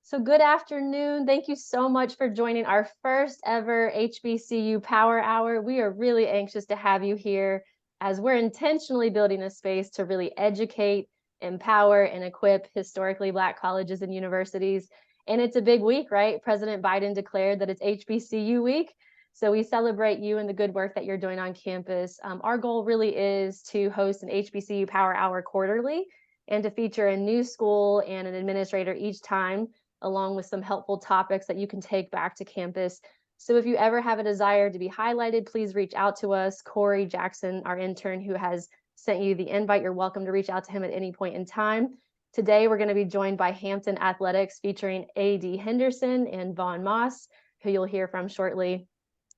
So good afternoon. Thank you so much for joining our first ever HBCU Power Hour. We are really anxious to have you here as we're intentionally building a space to really educate, empower, and equip historically Black colleges and universities. And it's a big week, right? President Biden declared that it's HBCU week. So we celebrate you and the good work that you're doing on campus. Our goal really is to host an HBCU Power Hour quarterly and to feature a new school and an administrator each time, along with some helpful topics that you can take back to campus. So if you ever have a desire to be highlighted, please reach out to us. Corey Jackson, our intern who has sent you the invite, you're welcome to reach out to him at any point in time. Today, we're going to be joined by Hampton Athletics featuring AD Henderson and Vaughan Moss, who you'll hear from shortly.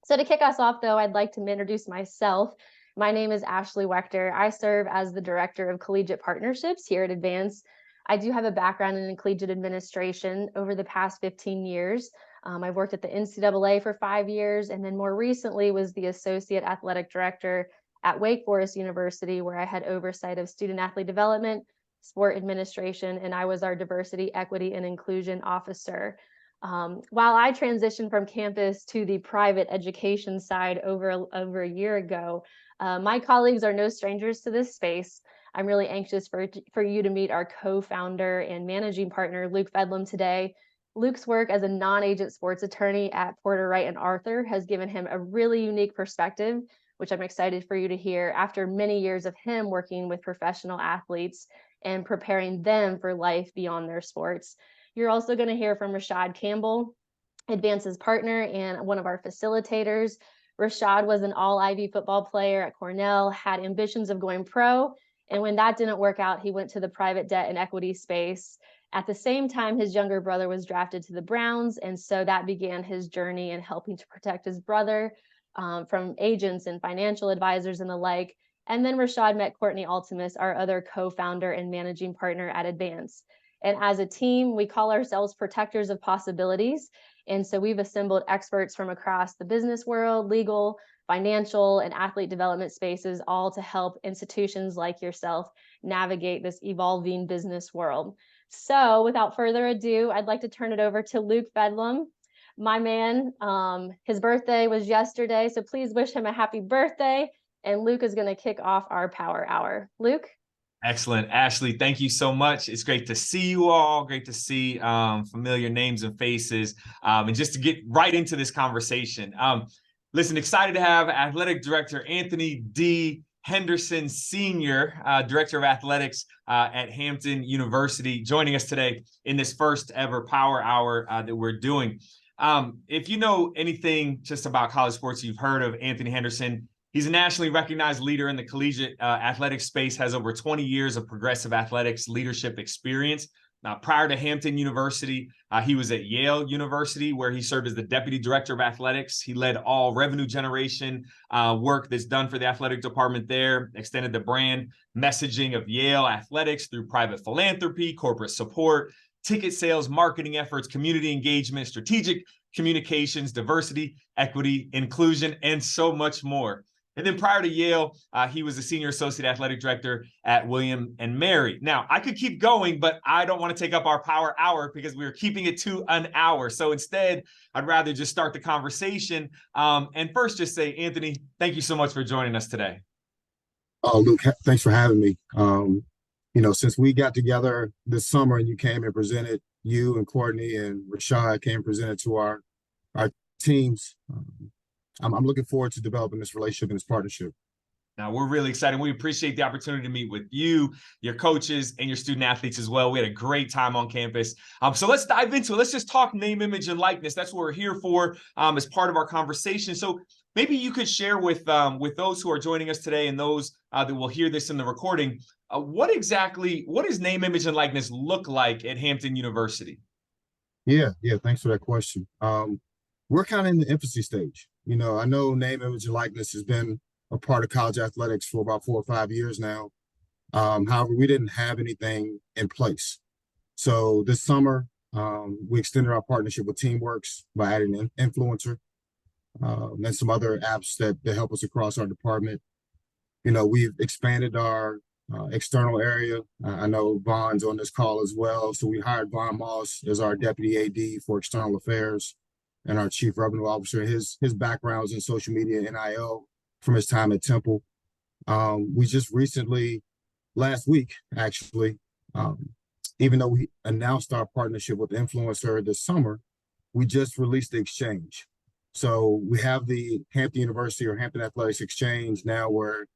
So to kick us off, though, I'd like to introduce myself. My name is Ashley Wechter. I serve as the Director of Collegiate Partnerships here at Advance. I do have a background in collegiate administration over the past 15 years. I've worked at the NCAA for 5 years, and then more recently was the Associate Athletic Director at Wake Forest University, where I had oversight of student athlete development, sport administration, and I was our diversity, equity, and inclusion officer. While I transitioned from campus to the private education side over a year ago, my colleagues are no strangers to this space. I'm really anxious for you to meet our co-founder and managing partner, Luke Fedlam, today. Luke's work as a non-agent sports attorney at Porter Wright and Arthur has given him a really unique perspective, which I'm excited for you to hear after many years of him working with professional athletes and preparing them for life beyond their sports. You're also going to hear from Rashad Campbell, Advance's partner and one of our facilitators. Rashad was an all-Ivy football player at Cornell, had ambitions of going pro, and when that didn't work out, he went to the private debt and equity space. At the same time, his younger brother was drafted to the Browns, and so that began his journey in helping to protect his brother from agents and financial advisors and the like. And then Rashad met Courtney Altimus, our other co-founder and managing partner at Advance. And as a team, we call ourselves protectors of possibilities. And so we've assembled experts from across the business world, legal, financial, and athlete development spaces, all to help institutions like yourself navigate this evolving business world. So without further ado, I'd like to turn it over to Luke Fedlam, my man. His birthday was yesterday, so please wish him a happy birthday. And Luke is going to kick off our Power Hour. Luke? Excellent. Ashley, thank you so much. It's great to see you all. Great to see familiar names and faces. And just to get right into this conversation. Listen, excited to have Athletic Director Anthony D. Henderson, Senior Director of Athletics at Hampton University, joining us today in this first ever Power Hour that we're doing. If you know anything just about college sports, you've heard of Anthony Henderson. He's a nationally recognized leader in the collegiate athletic space, has over 20 years of progressive athletics leadership experience. Now, prior to Hampton University, he was at Yale University, where he served as the Deputy Director of Athletics. He led all revenue generation work that's done for the athletic department there, extended the brand messaging of Yale athletics through private philanthropy, corporate support, ticket sales, marketing efforts, community engagement, strategic communications, diversity, equity, inclusion, and so much more. And then prior to Yale, he was a senior associate athletic director at William and Mary. Now, I could keep going, but I don't want to take up our Power Hour because we're keeping it to an hour. So instead, I'd rather just start the conversation. And first, just say, Anthony, thank you so much for joining us today. Oh, Luke, thanks for having me. Since we got together this summer and you came and presented, you and Courtney and Rashad came and presented to our teams, I'm looking forward to developing this relationship and this partnership. Now, we're really excited. We appreciate the opportunity to meet with you, your coaches, and your student athletes as well. We had a great time on campus. So let's dive into it. Let's just talk name, image, and likeness. That's what we're here for as part of our conversation. So maybe you could share with those who are joining us today and those that will hear this in the recording, what does name, image, and likeness look like at Hampton University? Yeah, thanks for that question. We're kind of in the infancy stage. I know name, image, and likeness has been a part of college athletics for about 4 or 5 years now. However, we didn't have anything in place. So this summer, we extended our partnership with Teamworks by adding an influencer and some other apps that help us across our department. We've expanded our external area. I know Vaughn's on this call as well. So we hired Vaughan Moss as our deputy AD for external affairs and our chief revenue officer. His background is in social media, NIL, from his time at Temple. We just recently, last week, actually, even though we announced our partnership with Influencer this summer, we just released the exchange. So we have the Hampton University or Hampton Athletics Exchange now, where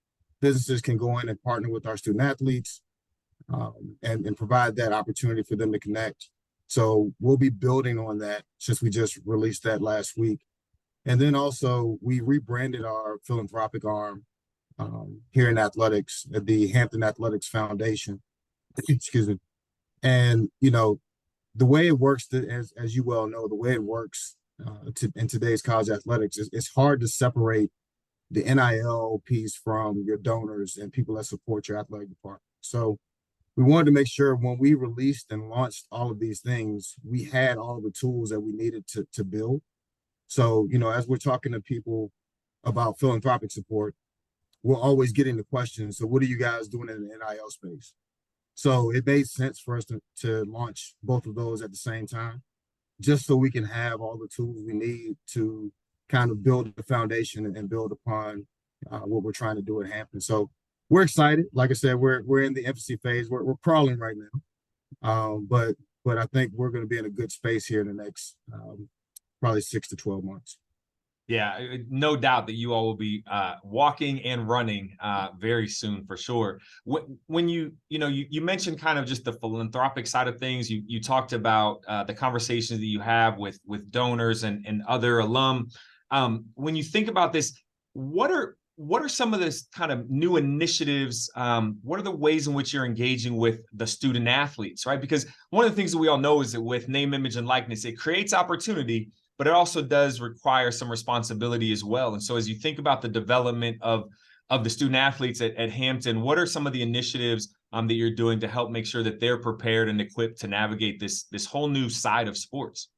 businesses can go in and partner with our student athletes and provide that opportunity for them to connect. So we'll be building on that since we just released that last week. And then also we rebranded our philanthropic arm here in athletics at the Hampton Athletics Foundation. Excuse me. And, you know, the way it works, as you well know, the way it works in today's college athletics, it's hard to separate the NIL piece from your donors and people that support your athletic department. So we wanted to make sure when we released and launched all of these things, we had all the tools that we needed to build. So, you know, as we're talking to people about philanthropic support, we're always getting the question, so what are you guys doing in the NIL space? So it made sense for us to launch both of those at the same time, just so we can have all the tools we need to kind of build the foundation and build upon what we're trying to do at Hampton. So we're excited. Like I said, we're in the infancy phase. We're crawling right now, but I think we're going to be in a good space here in the next probably 6 to 12 months. Yeah, no doubt that you all will be walking and running very soon for sure. When you mentioned kind of just the philanthropic side of things, you talked about the conversations that you have with donors and other alum. When you think about this, what are some of this kind of new initiatives? What are the ways in which you're engaging with the student athletes, right? Because one of the things that we all know is that with name, image, and likeness, it creates opportunity, but it also does require some responsibility as well. And so as you think about the development of the student athletes at Hampton, what are some of the initiatives that you're doing to help make sure that they're prepared and equipped to navigate this whole new side of sports?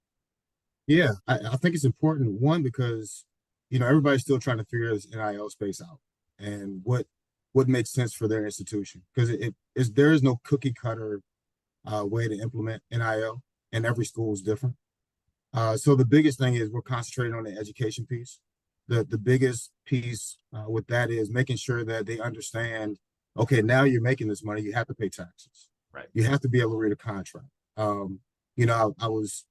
Yeah, I think it's important, one, because, you know, everybody's still trying to figure this NIL space out and what makes sense for their institution, because there is no cookie cutter way to implement NIL, and every school is different. So the biggest thing is we're concentrating on the education piece. The biggest piece with that is making sure that they understand, okay, now you're making this money, you have to pay taxes. Right. You have to be able to read a contract. You know, I was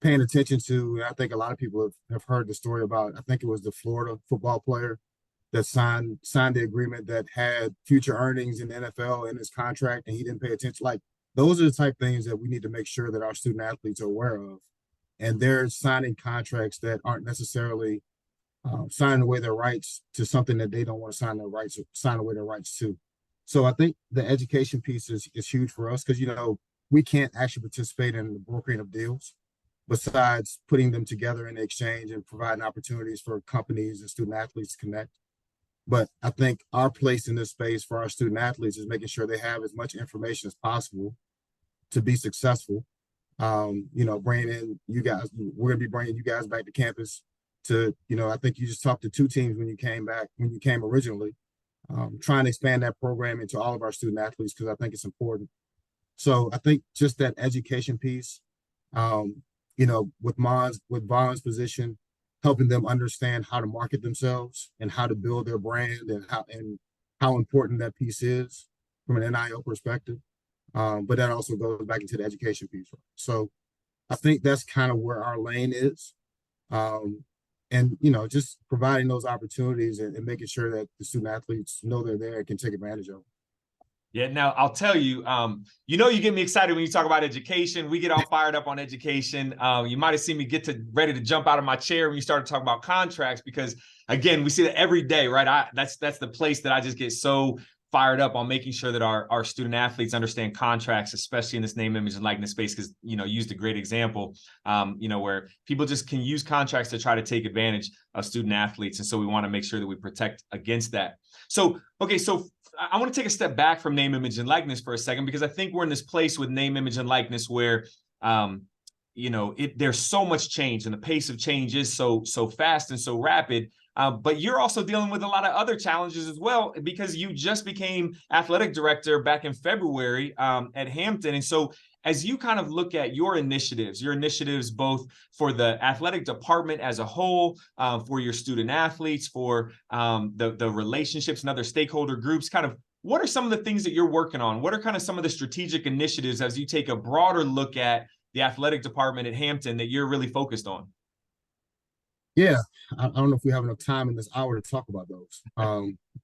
paying attention to, and I think a lot of people have heard the story about, I think it was the Florida football player that signed the agreement that had future earnings in the NFL in his contract, and he didn't pay attention. Like, those are the type of things that we need to make sure that our student athletes are aware of. And they're signing contracts that aren't necessarily signing away their rights to something that they don't want to sign away their rights to. So I think the education piece is huge for us, because, you know, we can't actually participate in the brokering of deals besides putting them together in the exchange and providing opportunities for companies and student athletes to connect. But I think our place in this space for our student athletes is making sure they have as much information as possible to be successful. You know, bringing in you guys, we're going to be bringing you guys back to campus to, you know, I think you just talked to 2 teams when you came originally, trying to expand that program into all of our student athletes, because I think it's important. So I think just that education piece, you know, with Vaughn's position, helping them understand how to market themselves and how to build their brand and how important that piece is from an NIL perspective. But that also goes back into the education piece. So I think that's kind of where our lane is. And, you know, just providing those opportunities and making sure that the student athletes know they're there and can take advantage of them. Yeah, now I'll tell you, you get me excited when you talk about education. We get all fired up on education. You might have seen me ready to jump out of my chair when you started talking about contracts, because again, we see that every day, right? That's the place that I just get so fired up on, making sure that our student athletes understand contracts, especially in this name, image, and likeness space, because, you know, used a great example, where people just can use contracts to try to take advantage of student athletes. And so we want to make sure that we protect against that. So, okay, so I want to take a step back from name, image, and likeness for a second, because I think we're in this place with name, image, and likeness where, there's so much change and the pace of change is so fast and so rapid. But you're also dealing with a lot of other challenges as well, because you just became athletic director back in February at Hampton. And so as you kind of look at your initiatives both for the athletic department as a whole, for your student athletes, for the relationships and other stakeholder groups, kind of what are some of the things that you're working on? What are kind of some of the strategic initiatives as you take a broader look at the athletic department at Hampton that you're really focused on? Yeah, I don't know if we have enough time in this hour to talk about those.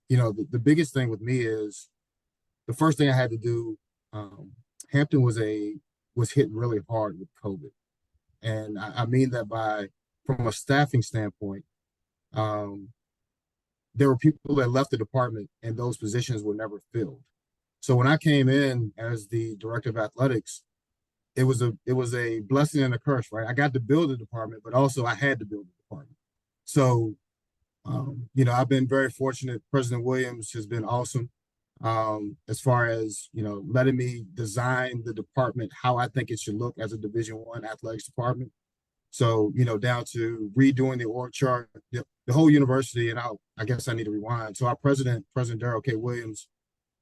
The biggest thing with me is the first thing I had to do. Hampton was hit really hard with COVID, and I mean that from a staffing standpoint. There were people that left the department, and those positions were never filled. So when I came in as the director of athletics, it was a blessing and a curse, right? I got to build the department, but also I had to build the department. So, I've been very fortunate. President Williams has been awesome, as far as, letting me design the department how I think it should look as a Division I athletics department. So, down to redoing the org chart, the whole university, and I guess I need to rewind. So our President Darrell K. Williams,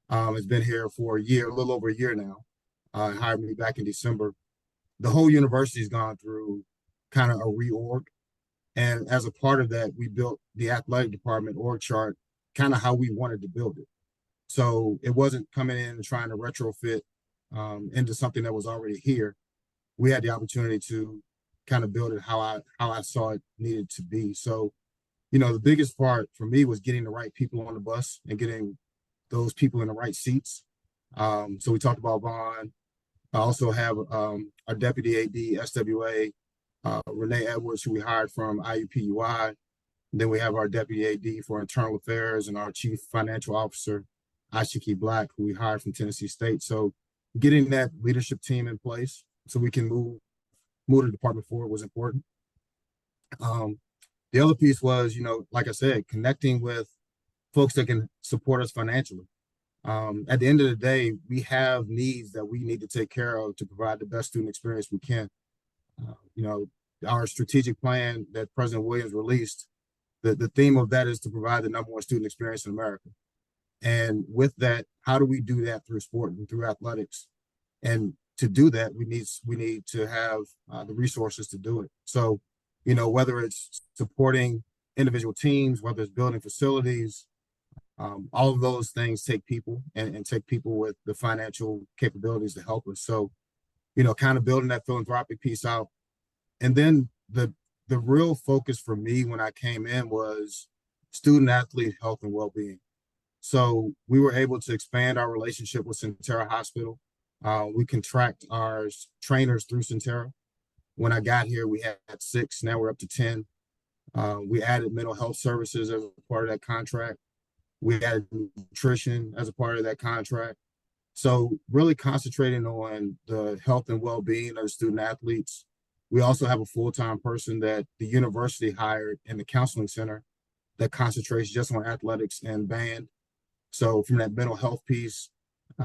has been here for a little over a year now. Hired me back in December. The whole university's gone through kind of a reorg. And as a part of that, we built the athletic department org chart, kind of how we wanted to build it. So it wasn't coming in and trying to retrofit into something that was already here. We had the opportunity to kind of build it how I saw it needed to be. So, the biggest part for me was getting the right people on the bus and getting those people in the right seats. So we talked about Vaughan. I also have our deputy AD, SWA, Renee Edwards, who we hired from IUPUI. Then we have our deputy AD for internal affairs and our chief financial officer, Ashiki Black, who we hired from Tennessee State. So getting that leadership team in place so we can move the department forward was important. The other piece was, like I said, connecting with folks that can support us financially. At the end of the day, we have needs that we need to take care of to provide the best student experience we can. Our strategic plan that President Williams released, the theme of that is to provide the #1 student experience in America. And with that, how do we do that through sport and through athletics? And to do that, we need to have the resources to do it. So, whether it's supporting individual teams, whether it's building facilities, all of those things take people and take people with the financial capabilities to help us. So, kind of building that philanthropic piece out. And then the real focus for me when I came in was student athlete health and well-being. So we were able to expand our relationship with Centera Hospital. We contract our trainers through Centera. When I got here, we had 6. Now we're up to 10. We added mental health services as a part of that contract. We added nutrition as a part of that contract. So really concentrating on the health and well-being of the student athletes. We also have a full-time person that the university hired in the counseling center that concentrates just on athletics and band. So from that mental health piece,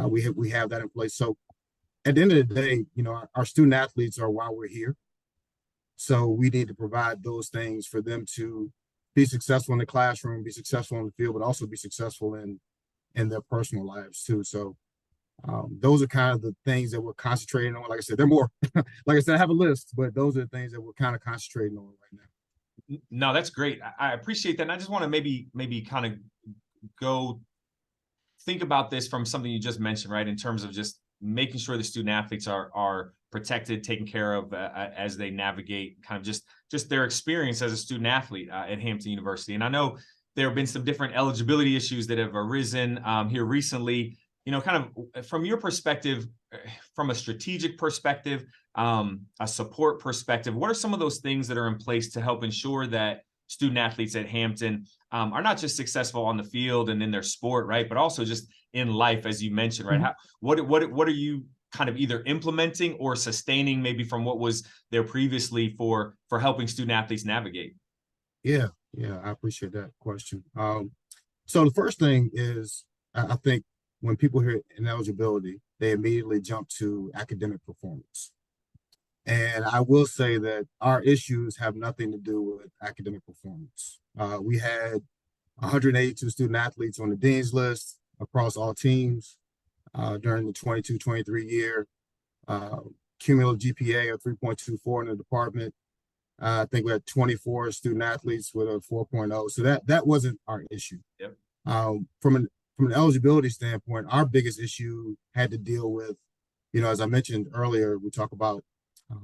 we have that in place. So at the end of the day, our student athletes are why we're here. So we need to provide those things for them to be successful in the classroom, be successful in the field, but also be successful in their personal lives too. So those are kind of the things that we're concentrating on. Like I said, they're more, like I said, I have a list, but those are the things that we're kind of concentrating on right now. No, that's great. I appreciate that. And I just want to maybe kind of go think about this from something you just mentioned, right? In terms of just making sure the student athletes are protected, taken care of as they navigate kind of just their experience as a student athlete at Hampton University. And I know there have been some different eligibility issues that have arisen here recently. Kind of from your perspective, from a strategic perspective, a support perspective, what are some of those things that are in place to help ensure that student athletes at Hampton are not just successful on the field and in their sport, right, but also just in life, as you mentioned, right? Mm-hmm. What are you kind of either implementing or sustaining maybe from what was there previously for helping student athletes navigate? Yeah, I appreciate that question. So the first thing is, I think when people hear ineligibility, they immediately jump to academic performance. And I will say that our issues have nothing to do with academic performance. We had 182 student athletes on the dean's list across all teams during the 22-23 year. Cumulative GPA of 3.24 in the department. I think we had 24 student athletes with a 4.0. So that wasn't our issue. Yep. From an eligibility standpoint, our biggest issue had to deal with, as I mentioned earlier, we talk about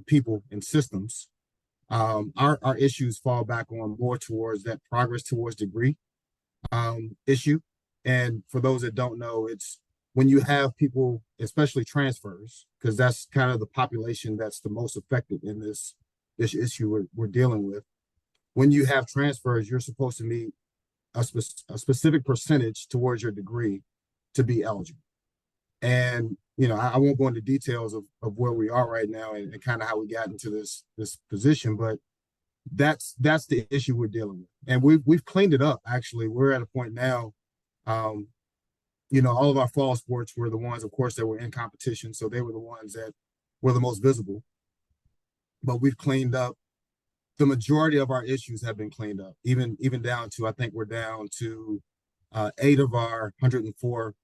people and systems. Our issues fall back on more towards that progress towards degree issue. And for those that don't know, it's when you have people, especially transfers, because that's kind of the population that's the most affected in this issue we're dealing with. When you have transfers, you're supposed to meet a specific percentage towards your degree to be eligible. And I won't go into details of where we are right now and kind of how we got into this position, but that's the issue we're dealing with. And we've cleaned it up. Actually, we're at a point now. All of our fall sports were the ones, of course, that were in competition, so they were the ones that were the most visible. But we've cleaned up. The majority of our issues have been cleaned up, even down to, I think we're down to 8 of our 104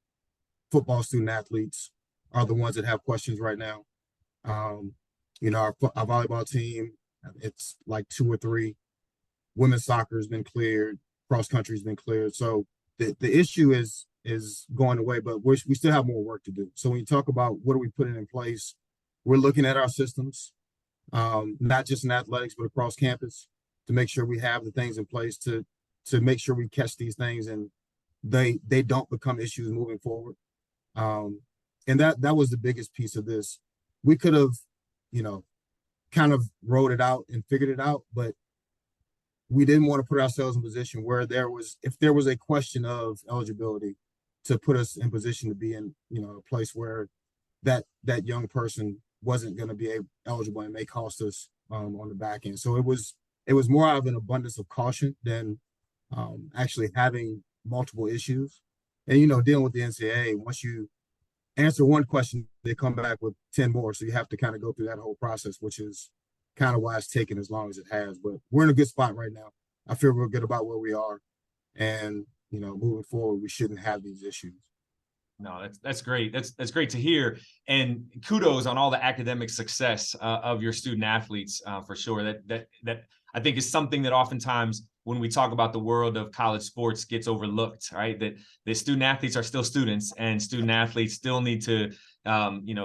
football student athletes are the ones that have questions right now. Our volleyball team, it's like 2 or 3. Women's soccer has been cleared. Cross country has been cleared. So the issue is going away, but we still have more work to do. So when you talk about what are we putting in place, we're looking at our systems, not just in athletics, but across campus, to make sure we have the things in place to make sure we catch these things and they don't become issues moving forward. And that was the biggest piece of this. We could have, kind of wrote it out and figured it out, but we didn't want to put ourselves in a position where if there was a question of eligibility, to put us in position to be in, a place where that young person wasn't going to be eligible and may cost us on the back end. So it was more out of an abundance of caution than actually having multiple issues. And dealing with the NCAA, once you answer one question, they come back with 10 more. So you have to kind of go through that whole process, which is kind of why it's taken as long as it has. But we're in a good spot right now. I feel real good about where we are. And, moving forward, we shouldn't have these issues. No, that's great. That's great to hear. And kudos on all the academic success of your student athletes, for sure. That I think is something that oftentimes when we talk about the world of college sports gets overlooked, right? That the student athletes are still students, and student athletes still need to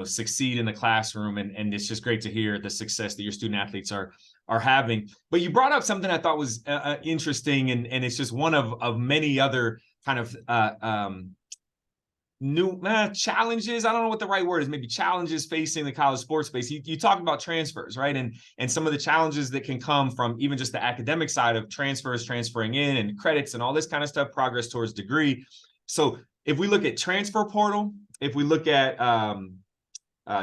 succeed in the classroom. And it's just great to hear the success that your student athletes are having. But you brought up something I thought was interesting, and it's just one of many other kind of new challenges. I don't know what the right word is. Maybe challenges facing the college sports space. You talk about transfers, right? And some of the challenges that can come from even just the academic side of transferring in and credits and all this kind of stuff, progress towards degree. So if we look at transfer portal, if we look at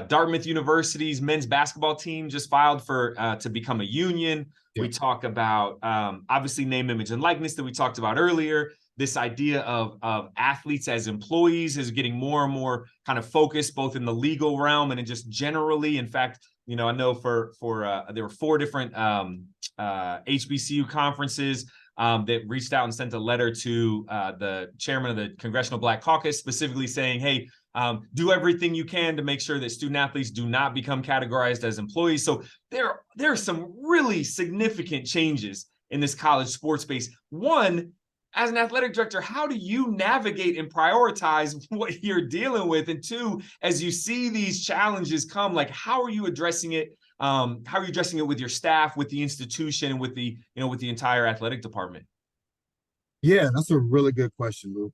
Dartmouth University's men's basketball team just filed to become a union. Yeah. We talk about obviously name, image, and likeness that we talked about earlier. This idea of athletes as employees is getting more and more kind of focused, both in the legal realm and in just generally. In fact, I know for there were 4 different HBCU conferences that reached out and sent a letter to the chairman of the Congressional Black Caucus, specifically saying, hey, do everything you can to make sure that student athletes do not become categorized as employees. So there are some really significant changes in this college sports space. One, as an athletic director, how do you navigate and prioritize what you're dealing with? And 2, as you see these challenges come, like how are you addressing it? How are you addressing it with your staff, with the institution, and with the entire athletic department? Yeah, that's a really good question, Luke.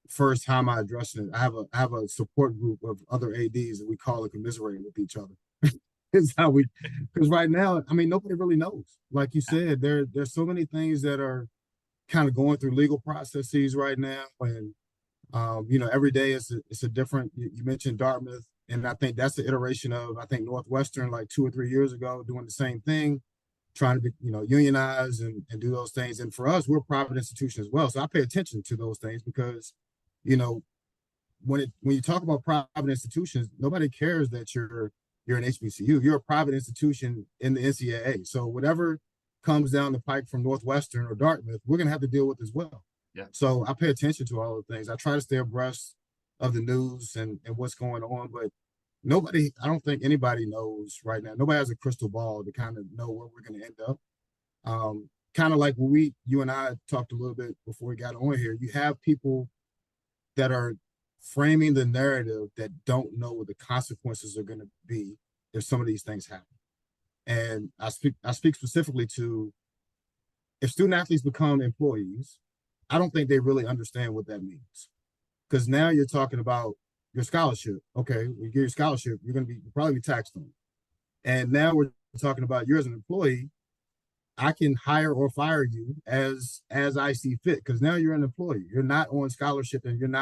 First, how am I addressing it? I have a support group of other ADs that we call it commiserating with each other. Is how because right now, nobody really knows. Like you said, there's so many things that are kind of going through legal processes right now, and every day it's a different. You mentioned Dartmouth, and I think that's the iteration of Northwestern like 2 or 3 years ago doing the same thing, trying to unionize and do those things. And for us, we're a private institution as well, so I pay attention to those things because when you talk about private institutions, nobody cares that you're you're an HBCU. You're a private institution in the NCAA. So whatever comes down the pike from Northwestern or Dartmouth, we're going to have to deal with as well. Yeah. So I pay attention to all the things. I try to stay abreast of the news and what's going on, but I don't think anybody knows right now. Nobody has a crystal ball to kind of know where we're going to end up. Kind of like when you and I talked a little bit before we got on here, you have people that are framing the narrative that don't know what the consequences are going to be if some of these things happen. And I speak specifically to, if student athletes become employees, I don't think they really understand what that means. Because now you're talking about your scholarship. Okay, you get your scholarship, you're probably be taxed on it. And now we're talking about you as an employee. I can hire or fire you as I see fit, because now you're an employee. You're not on scholarship, and you're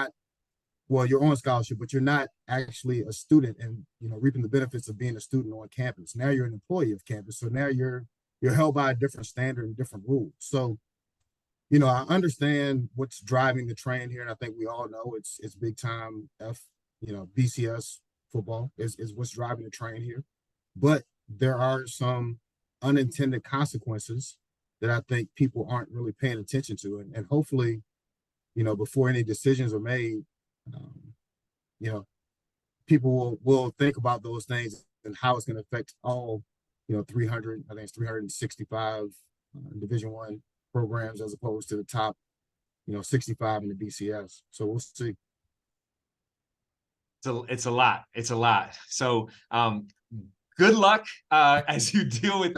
on scholarship, but you're not actually a student and reaping the benefits of being a student on campus. Now you're an employee of campus. So now you're held by a different standard and different rules. So, I understand what's driving the train here, and I think we all know it's big time BCS football is what's driving the train here. But there are some unintended consequences that I think people aren't really paying attention to. And hopefully, before any decisions are made, people will think about those things and how it's going to affect all, 365 Division I programs as opposed to the top, 65 in the BCS. So we'll see. So it's a lot. So good luck as you deal with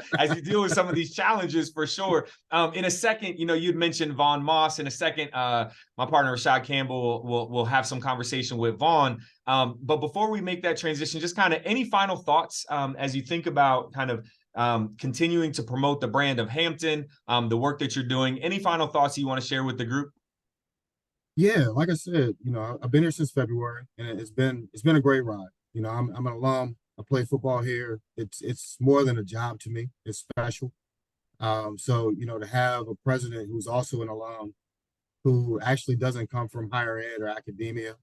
some of these challenges, for sure. In a second, you'd mentioned Vaughan Moss. In a second, my partner Rashad Campbell will have some conversation with Vaughan. But before we make that transition, just kind of any final thoughts as you think about kind of continuing to promote the brand of Hampton, the work that you're doing. Any final thoughts you want to share with the group? Yeah, like I said, I've been here since February, and it's been a great ride. I'm an alum. I play football here. It's more than a job to me. It's special. So, to have a president who's also an alum, who actually doesn't come from higher ed or academia,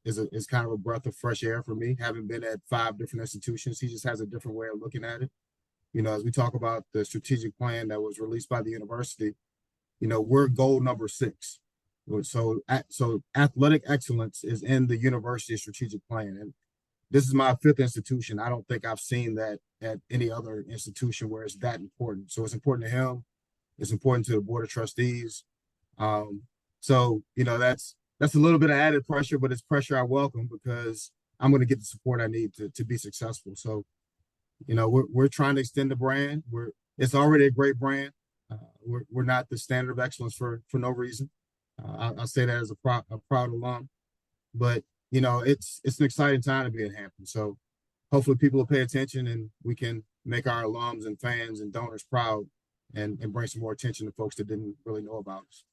is kind of a breath of fresh air for me. Having been at 5 different institutions, he just has a different way of looking at it. As we talk about the strategic plan that was released by the university, we're goal number 6. So athletic excellence is in the university's strategic plan. And this is my 5th institution. I don't think I've seen that at any other institution where it's that important. So it's important to him. It's important to the board of trustees. So, that's a little bit of added pressure, but it's pressure I welcome, because I'm going to get the support I need to be successful. So, we're trying to extend the brand. It's already a great brand. We're not the standard of excellence for no reason. I'll say that as a proud alum, but it's an exciting time to be at Hampton. So hopefully people will pay attention, and we can make our alums and fans and donors proud and bring some more attention to folks that didn't really know about us.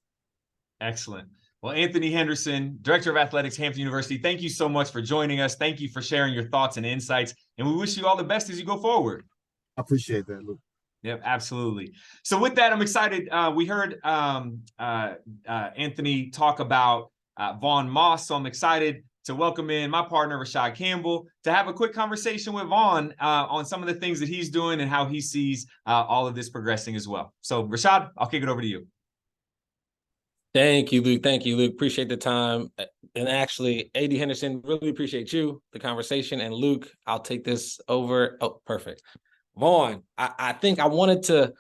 Excellent. Well, Anthony Henderson, Director of Athletics, Hampton University, thank you so much for joining us. Thank you for sharing your thoughts and insights, and we wish you all the best as you go forward. I appreciate that, Luke. Yep, absolutely. So with that, I'm excited. We heard Anthony talk about Vaughan Moss, so I'm excited to welcome in my partner, Rashad Campbell, to have a quick conversation with Vaughan on some of the things that he's doing and how he sees all of this progressing as well. So Rashad, I'll kick it over to you. Thank you, Luke. Appreciate the time. And actually, AD Henderson, really appreciate you, the conversation. And Luke, I'll take this over. Oh, perfect. Vaughan, I think I wanted to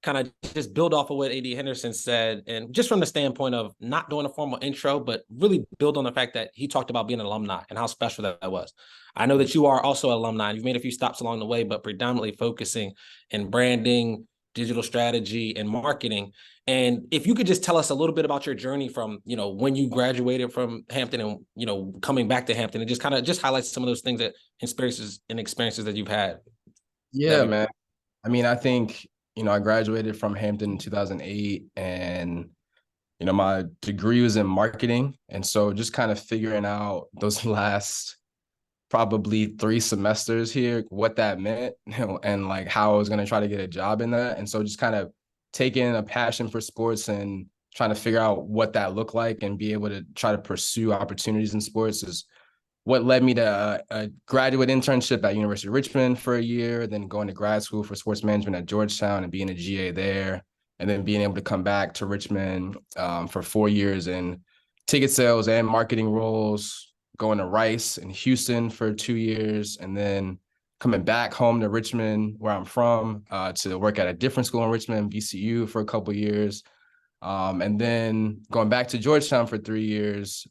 kind of just build off of what AD Henderson said, and just from the standpoint of not doing a formal intro, but really build on the fact that he talked about being an alumni and how special that was. I know that you are also an alumni. You've made a few stops along the way, but predominantly focusing in branding, digital strategy, and marketing. And if you could just tell us a little bit about your journey from, when you graduated from Hampton and, coming back to Hampton, and just kind of highlight some of those things that experiences that you've had. Yeah, man. I mean, I think, I graduated from Hampton in 2008, and, my degree was in marketing. And so just kind of figuring out those last probably 3 semesters here, what that meant, and like how I was going to try to get a job in that. And so just kind of taking a passion for sports and trying to figure out what that looked like and be able to try to pursue opportunities in sports is what led me to a graduate internship at University of Richmond for a year, then going to grad school for sports management at Georgetown and being a GA there, and then being able to come back to Richmond for 4 years in ticket sales and marketing roles, going to Rice in Houston for 2 years, and then coming back home to Richmond, where I'm from, to work at a different school in Richmond, VCU, for a couple of years. And then going back to Georgetown for 3 years,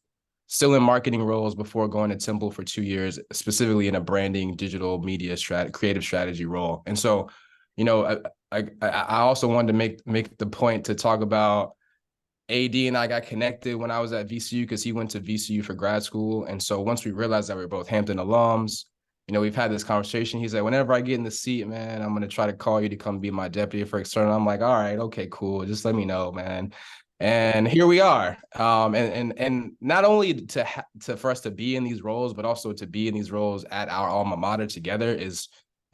still in marketing roles before going to Temple for 2 years, specifically in a branding, digital media creative strategy role. And so, you know, I also wanted to make the point to talk about AD and I got connected when I was at VCU because he went to VCU for grad school. And so once we realized that we were both Hampton alums, you know, we've had this conversation. He's like, whenever I get in the seat, man, I'm going to try to call you to come be my deputy for external. I'm like, all right, okay, cool. Just let me know, man. And here we are. And not only for us to be in these roles, but also to be in these roles at our alma mater together is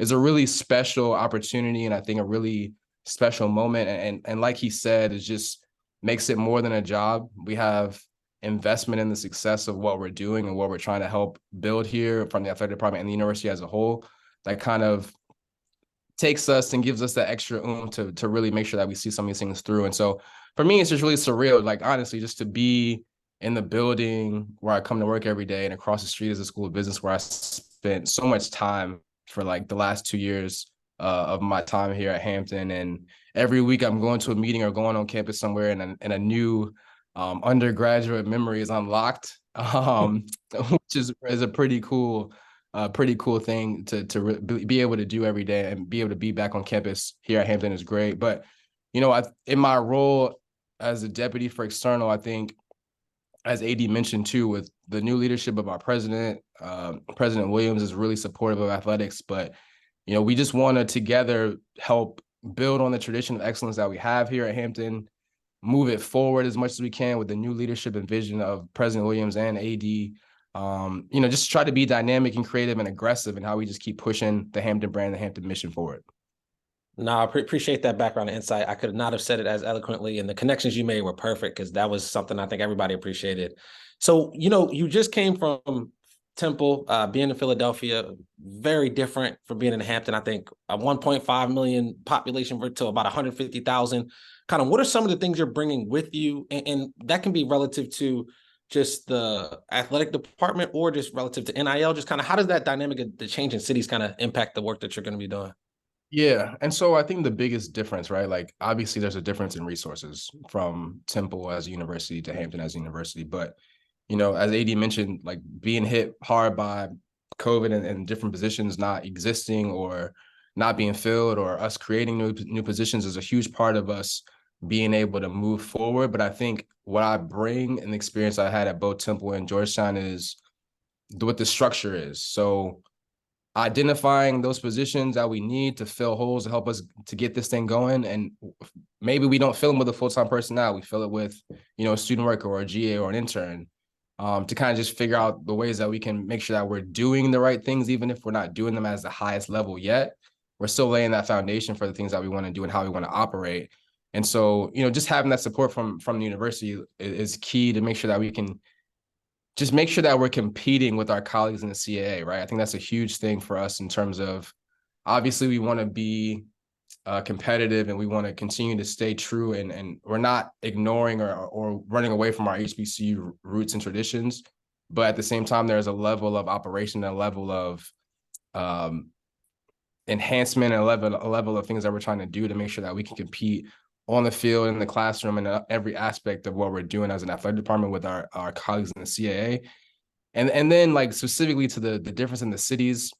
a really special opportunity. And I think a really special moment. And like he said, it just makes it more than a job. We have investment in the success of what we're doing and what we're trying to help build here from the athletic department and the university as a whole. That kind of takes us and gives us that extra to really make sure that we see some of these things through. And so for me, it's just really surreal, like honestly, just to be in the building where I come to work every day and across the street is a school of business where I spent so much time for like the last 2 years of my time here at Hampton. And every week I'm going to a meeting or going on campus somewhere and a new undergraduate memory is unlocked, which is a pretty cool thing to be able to do every day, and be able to be back on campus here at Hampton is great. But, you know, in my role as a deputy for external, I think, as AD mentioned too, with the new leadership of our president, President Williams is really supportive of athletics. But, you know, we just want to together help build on the tradition of excellence that we have here at Hampton, move it forward as much as we can with the new leadership and vision of President Williams and AD. You know, just try to be dynamic and creative and aggressive in how we just keep pushing the Hampton brand, the Hampton mission forward. No, I appreciate that background and insight. I could not have said it as eloquently, and the connections you made were perfect because that was something I think everybody appreciated. So, you know, you just came from Temple, being in Philadelphia, very different from being in Hampton. I think a 1.5 million population to about 150,000. Kind of what are some of the things you're bringing with you? And that can be relative to just the athletic department or just relative to NIL, just kind of how does that dynamic of the change in cities kind of impact the work that you're going to be doing? Yeah. And so I think the biggest difference, right? Like obviously there's a difference in resources from Temple as a university to Hampton as a university. But, you know, as AD mentioned, like being hit hard by COVID and different positions not existing or not being filled or us creating new positions is a huge part of us being able to move forward. But I think what I bring and the experience I had at both Temple and Georgetown is what the structure is. So identifying those positions that we need to fill holes to help us to get this thing going. And maybe we don't fill them with a full-time personnel. We fill it with, you know, a student worker or a GA or an intern to kind of just figure out the ways that we can make sure that we're doing the right things, even if we're not doing them as the highest level yet. We're still laying that foundation for the things that we want to do and how we want to operate. And so, you know, just having that support from the university is key to make sure that we can just make sure that we're competing with our colleagues in the CAA, right? I think that's a huge thing for us in terms of, obviously we want to be competitive and we want to continue to stay true and we're not ignoring or running away from our HBCU roots and traditions. But at the same time, there's a level of operation, a level of enhancement, and a level of things that we're trying to do to make sure that we can compete on the field, in the classroom, and every aspect of what we're doing as an athletic department with our colleagues in the CAA. And then like specifically to the difference in the cities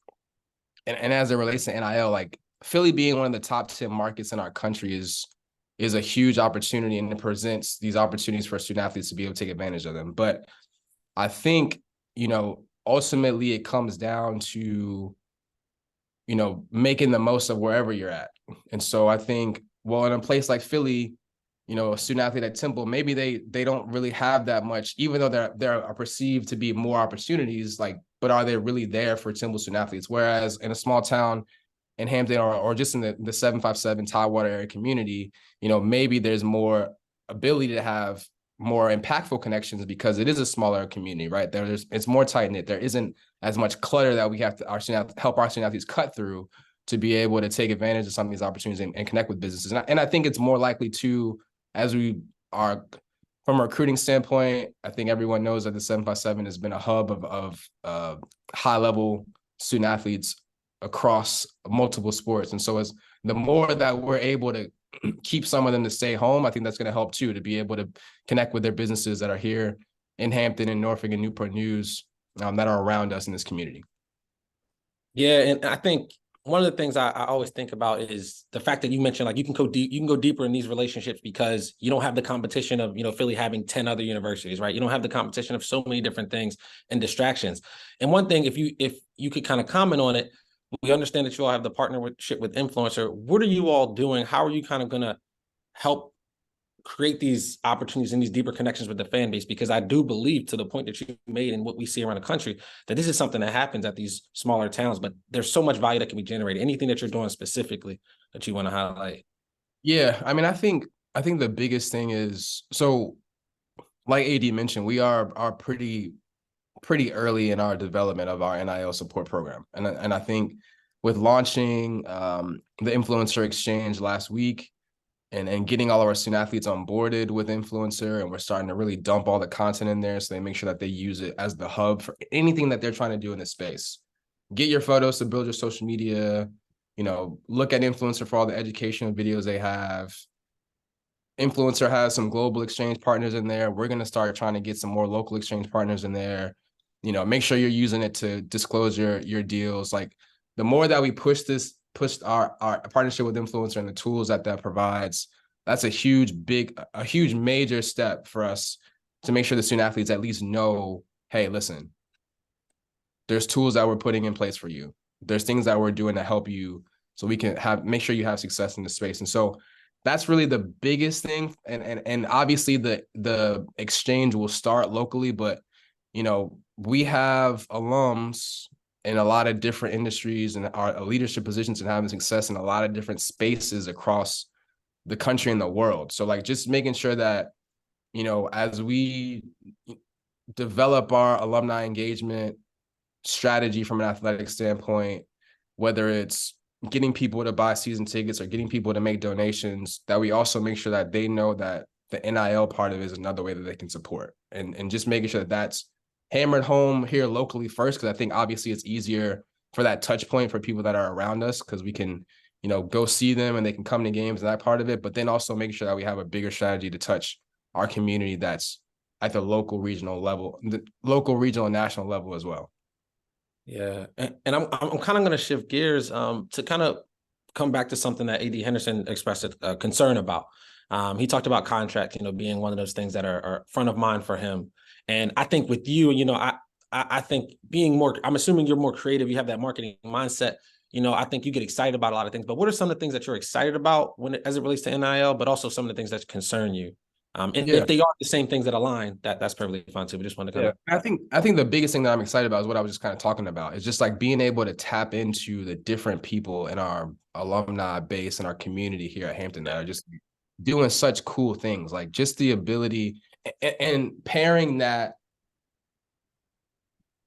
and as it relates to NIL, like Philly being one of the top 10 markets in our country is a huge opportunity, and it presents these opportunities for student athletes to be able to take advantage of them. But I think, you know, ultimately it comes down to, you know, making the most of wherever you're at. And so I think, well, in a place like Philly, you know, a student athlete at Temple, maybe they don't really have that much, even though there are perceived to be more opportunities, like, but are they really there for Temple student athletes? Whereas in a small town in Hampton or just in the 757 Tidewater area community, you know, maybe there's more ability to have more impactful connections because it is a smaller community, right? It's more tight knit. There isn't as much clutter that we have to help our student athletes cut through to be able to take advantage of some of these opportunities and connect with businesses. And I think it's more likely to, as we are from a recruiting standpoint, I think everyone knows that the 757 has been a hub of high level student athletes across multiple sports. And so as the more that we're able to keep some of them to stay home, I think that's going to help too, to be able to connect with their businesses that are here in Hampton and Norfolk and Newport News that are around us in this community. Yeah, and I think one of the things I always think about is the fact that you mentioned, like, you can go deeper in these relationships because you don't have the competition of, Philly having 10 other universities, right? You don't have the competition of so many different things and distractions. And one thing, if you could kind of comment on it, we understand that you all have the partnership with Influencer. What are you all doing? How are you kind of going to help create these opportunities and these deeper connections with the fan base? Because I do believe, to the point that you made and what we see around the country, that this is something that happens at these smaller towns, but there's so much value that can be generated. Anything that you're doing specifically that you want to highlight? Yeah, I mean, I think the biggest thing is, so like AD mentioned, we are pretty early in our development of our NIL support program. And I think with launching the Influencer Exchange last week and getting all of our student athletes onboarded with Influencer, and we're starting to really dump all the content in there so they make sure that they use it as the hub for anything that they're trying to do in this space. Get your photos to build your social media, look at Influencer for all the educational videos they have. Influencer has some global exchange partners in there. We're going to start trying to get some more local exchange partners in there. Make sure you're using it to disclose your deals. Like, the more that we push our partnership with Influencer and the tools that provides, that's a huge major step for us to make sure the student athletes at least know, hey, listen, there's tools that we're putting in place for you. There's things that we're doing to help you so we can make sure you have success in the space. And so that's really the biggest thing. And obviously the exchange will start locally, but we have alums in a lot of different industries and our leadership positions and having success in a lot of different spaces across the country and the world. So, like, just making sure that, as we develop our alumni engagement strategy from an athletic standpoint, whether it's getting people to buy season tickets or getting people to make donations, that we also make sure that they know that the NIL part of it is another way that they can support, and just making sure that that's hammered home here locally first, because I think obviously it's easier for that touch point for people that are around us, because we can, go see them and they can come to games and that part of it, but then also make sure that we have a bigger strategy to touch our community that's at the local, regional, and national level as well. Yeah, and I'm kind of going to shift gears to kind of come back to something that AD Henderson expressed a concern about. He talked about contract, being one of those things that are front of mind for him. And I think with you, I think I'm assuming you're more creative. You have that marketing mindset. I think you get excited about a lot of things. But what are some of the things that you're excited about as it relates to NIL, but also some of the things that concern you? If they are the same things that align, that's perfectly fine too. We just want to kind of. I think the biggest thing that I'm excited about is what I was just kind of talking about. It's just like being able to tap into the different people in our alumni base and our community here at Hampton that are just doing such cool things. Like, just the ability and pairing that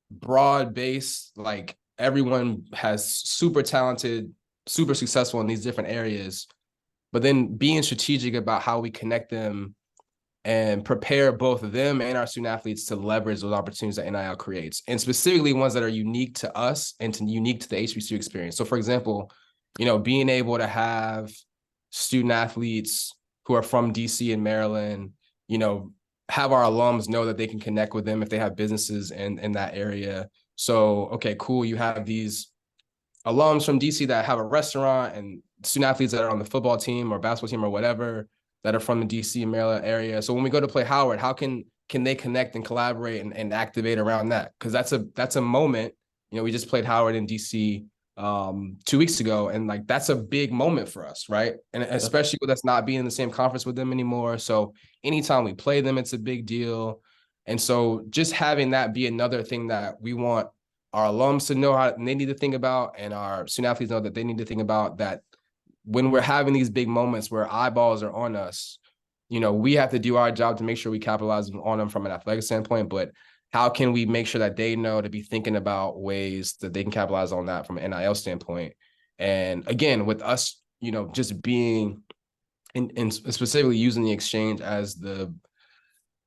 broad base, like, everyone has super talented, super successful in these different areas, but then being strategic about how we connect them and prepare both of them and our student athletes to leverage those opportunities that NIL creates, and specifically ones that are unique to us and unique to the HBCU experience. So, for example, being able to have student athletes who are from DC and Maryland, have our alums know that they can connect with them if they have businesses in that area. So, okay, cool. You have these alums from DC that have a restaurant, and student athletes that are on the football team or basketball team or whatever that are from the DC and Maryland area. So when we go to play Howard, how can they connect and collaborate and activate around that? Because that's a moment. We just played Howard in DC 2 weeks ago, and like, that's a big moment for us, right? And especially with us not being in the same conference with them anymore. So anytime we play them, it's a big deal. And so just having that be another thing that we want our alums to know how they need to think about, and our student athletes know that they need to think about, that when we're having these big moments where eyeballs are on us, we have to do our job to make sure we capitalize on them from an athletic standpoint, but how can we make sure that they know to be thinking about ways that they can capitalize on that from an NIL standpoint? And again, with us, just being and specifically using the exchange as the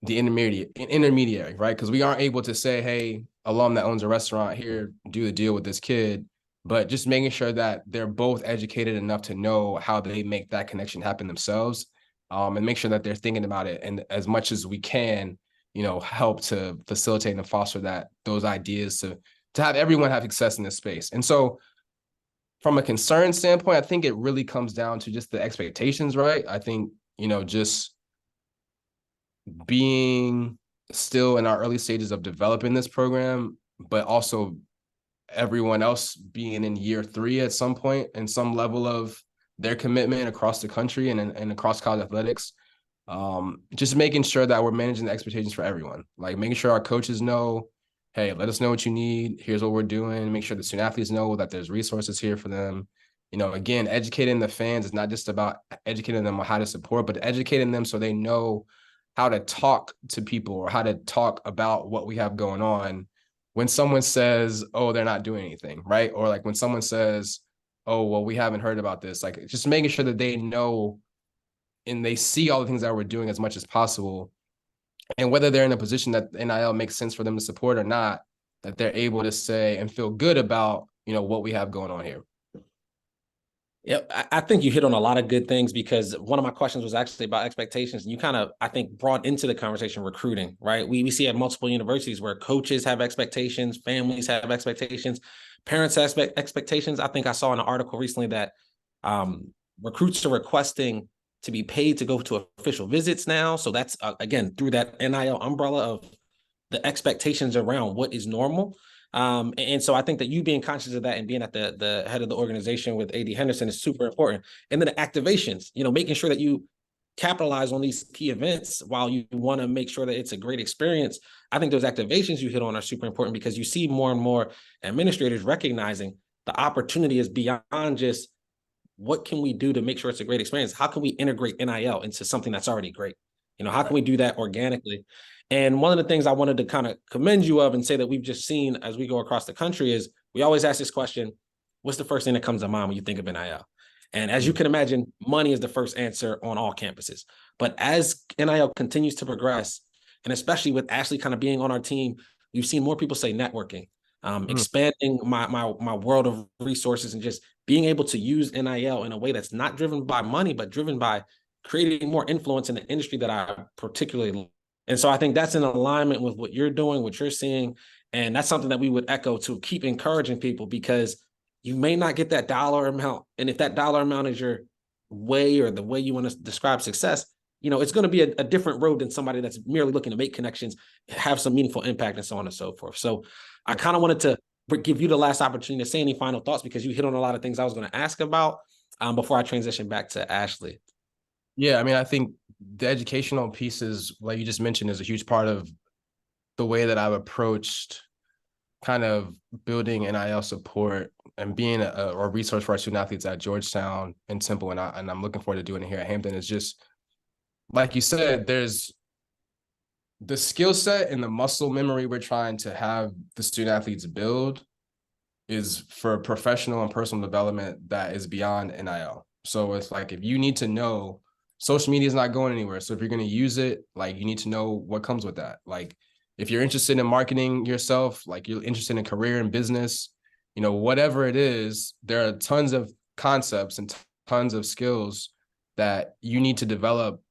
intermediary, right? Because we aren't able to say, hey, alum that owns a restaurant here, do the deal with this kid, but just making sure that they're both educated enough to know how they make that connection happen themselves, and make sure that they're thinking about it. And as much as we can, help to facilitate and foster those ideas to have everyone have success in this space. And so from a concern standpoint, I think it really comes down to just the expectations, right? I think, just being still in our early stages of developing this program, but also everyone else being in year 3 at some point and some level of their commitment across the country and across college athletics. Just making sure that we're managing the expectations for everyone, like making sure our coaches know, hey, let us know what you need. Here's what we're doing. Make sure the student athletes know that there's resources here for them. Again, educating the fans is not just about educating them on how to support, but educating them so they know how to talk to people or how to talk about what we have going on when someone says, oh, they're not doing anything, right? Or like when someone says, oh, well, we haven't heard about this, like just making sure that they know and they see all the things that we're doing as much as possible. And whether they're in a position that NIL makes sense for them to support or not, that they're able to say and feel good about, what we have going on here. Yeah, I think you hit on a lot of good things, because one of my questions was actually about expectations. And you kind of, I think, brought into the conversation recruiting, right? We see at multiple universities where coaches have expectations, families have expectations, parents have expectations. I think I saw in an article recently that recruits are requesting to be paid to go to official visits now. So that's, again, through that NIL umbrella of the expectations around what is normal. And so I think that you being conscious of that and being at the head of the organization with AD Henderson is super important. And then the activations, making sure that you capitalize on these key events while you want to make sure that it's a great experience. I think those activations you hit on are super important, because you see more and more administrators recognizing the opportunity is beyond just what can we do to make sure it's a great experience? How can we integrate NIL into something that's already great? How can we do that organically? And one of the things I wanted to kind of commend you of and say that we've just seen as we go across the country is we always ask this question, what's the first thing that comes to mind when you think of NIL? And as you can imagine, money is the first answer on all campuses. But as NIL continues to progress, and especially with Ashley kind of being on our team, you've seen more people say networking, expanding my world of resources and just being able to use NIL in a way that's not driven by money, but driven by creating more influence in the industry that I particularly love. And so I think that's in alignment with what you're doing, what you're seeing. And that's something that we would echo to keep encouraging people, because you may not get that dollar amount. And if that dollar amount is your way or the way you want to describe success, it's going to be a different road than somebody that's merely looking to make connections, have some meaningful impact, and so on and so forth. So I kind of wanted to give you the last opportunity to say any final thoughts, because you hit on a lot of things I was going to ask about before I transition back to Ashley. Yeah, I mean, I think the educational pieces, like you just mentioned, is a huge part of the way that I've approached kind of building NIL support and being a resource for our student athletes at Georgetown and Temple. And I'm looking forward to doing it here at Hampton. Is just, like you said, there's the skill set and the muscle memory we're trying to have the student athletes build is for professional and personal development that is beyond NIL. So it's like, if you need to know, social media is not going anywhere. So if you're going to use it, like, you need to know what comes with that. Like, if you're interested in marketing yourself, like you're interested in career and business, whatever it is, there are tons of concepts and tons of skills that you need to develop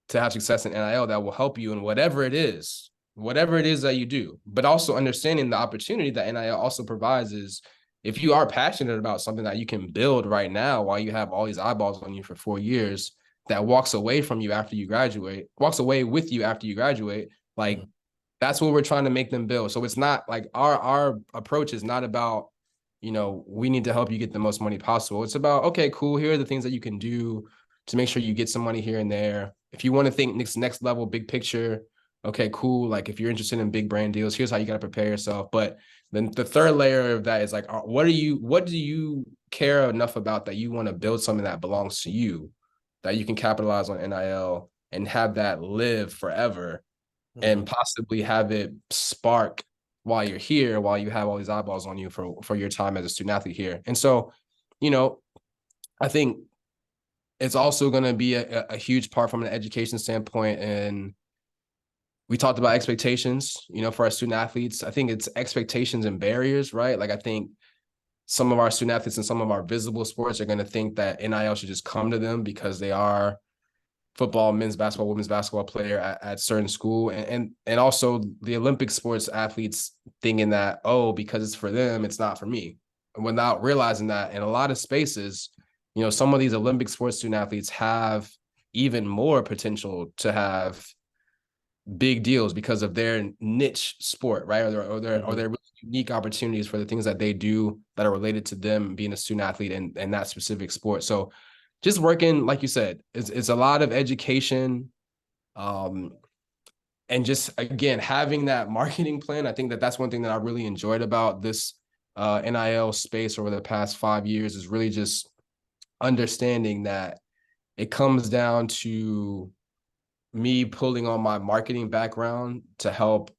to have success in NIL that will help you in whatever it is that you do. But also understanding the opportunity that NIL also provides is, if you are passionate about something that you can build right now while you have all these eyeballs on you for 4 years, that walks away with you after you graduate, like, that's what we're trying to make them build. So it's not like our approach is not about, we need to help you get the most money possible. It's about, okay, cool, here are the things that you can do to make sure you get some money here and there. If you want to think next level, big picture, okay, cool. Like, if you're interested in big brand deals, here's how you got to prepare yourself. But then the third layer of that is like, what do you care enough about that you want to build something that belongs to you, that you can capitalize on NIL and have that live forever and possibly have it spark while you're here, while you have all these eyeballs on you for your time as a student athlete here. And so, you know, I think it's also going to be a huge part from an education standpoint. And we talked about expectations, you know, for our student athletes. I think it's expectations and barriers, right? Like, I think some of our student athletes and some of our visible sports are going to think that NIL should just come to them because they are football, men's basketball, women's basketball player at certain school. And also the Olympic sports athletes thinking that, oh, because it's for them, it's not for me. And without realizing that in a lot of spaces, you know, some of these Olympic sports student athletes have even more potential to have big deals because of their niche sport, right? Or their really unique opportunities for the things that they do that are related to them being a student athlete and that specific sport. So just working, like you said, it's a lot of education, and just, again, having that marketing plan. I think that's one thing that I really enjoyed about this NIL space over the past 5 years, is really just understanding that it comes down to me pulling on my marketing background to help.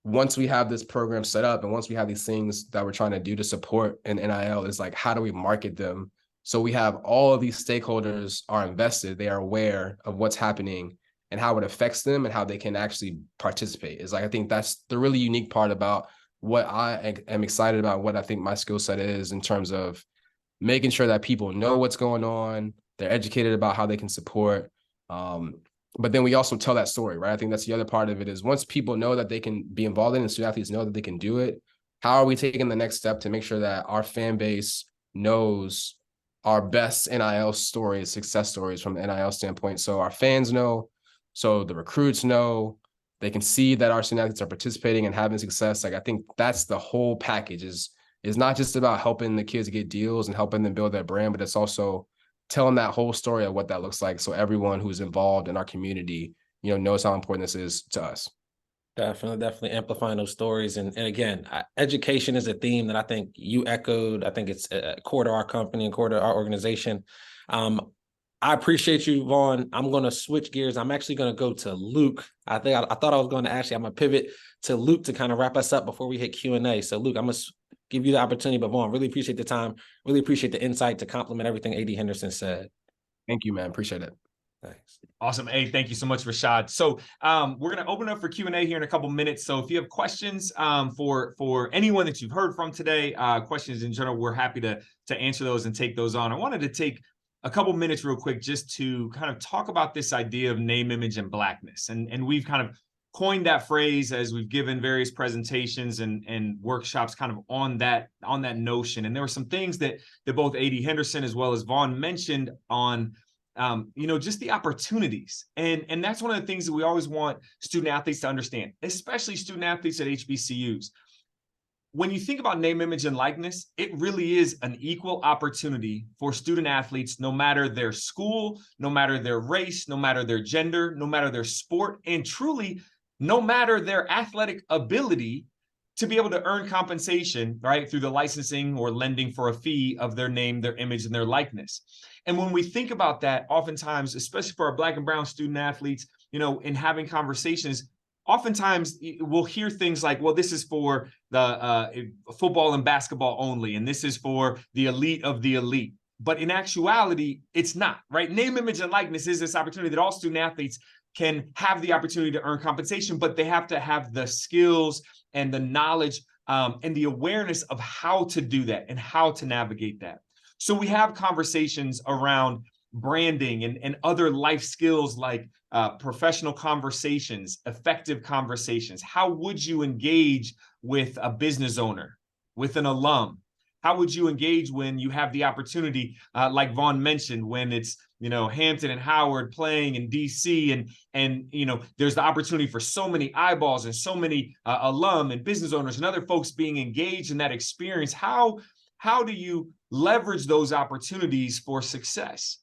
Once we have this program set up and once we have these things that we're trying to do to support an NIL, is like, how do we market them? So we have all of these stakeholders are invested, they are aware of what's happening and how it affects them and how they can actually participate. Is like, I think that's the really unique part about what I am excited about, what I think my skill set is in terms of making sure that people know what's going on, they're educated about how they can support. But then we also tell that story, right? I think that's the other part of it, is once people know that they can be involved in it and student athletes know that they can do it, how are we taking the next step to make sure that our fan base knows our best NIL stories, success stories from the NIL standpoint? So our fans know, so the recruits know, they can see that our student athletes are participating and having success. Like, I think that's the whole package, is not just about helping the kids get deals and helping them build their brand, but it's also telling that whole story of what that looks like. So everyone who's involved in our community, you know, knows how important this is to us. Definitely amplifying those stories. And again, education is a theme that I think you echoed. I think it's core to our company and core to our organization. I appreciate you, Vaughan. I'm going to switch gears. I'm actually going to go to Luke. I thought I was going to I'm going to pivot to Luke to kind of wrap us up before we hit Q&A. So Luke, I'm going to give you the opportunity, but Vaughan, really appreciate the time. Really appreciate the insight to complement everything AD Henderson said. Thank you, man. Appreciate it. Thanks. Awesome. Hey, thank you so much, Rashad. So we're going to open up for Q&A here in a couple minutes. So if you have questions for anyone that you've heard from today, questions in general, we're happy to answer those and take those on. I wanted to take a couple minutes real quick just to kind of talk about this idea of name, image, and blackness. And we've kind of coined that phrase as we've given various presentations and workshops kind of on that notion. And there were some things that both AD Henderson as well as Vaughan mentioned on just the opportunities. And that's one of the things that we always want student athletes to understand, especially student athletes at HBCUs. When you think about name, image, and likeness, it really is an equal opportunity for student athletes, no matter their school, no matter their race, no matter their gender, no matter their sport, and truly, no matter their athletic ability, to be able to earn compensation, right, through the licensing or lending for a fee of their name, their image, and their likeness. And when we think about that, oftentimes, especially for our Black and brown student athletes, in having conversations, oftentimes we'll hear things like, well, this is for the football and basketball only, and this is for the elite of the elite. But in actuality, it's not, right? Name, image, and likeness is this opportunity that all student athletes can have the opportunity to earn compensation, but they have to have the skills and the knowledge and the awareness of how to do that and how to navigate that. So we have conversations around branding and other life skills like professional conversations, effective conversations. How would you engage with a business owner, with an alum? How would you engage when you have the opportunity, like Vaughan mentioned, when it's, Hampton and Howard playing in DC and there's the opportunity for so many eyeballs and so many alum and business owners and other folks being engaged in that experience. How do you leverage those opportunities for success?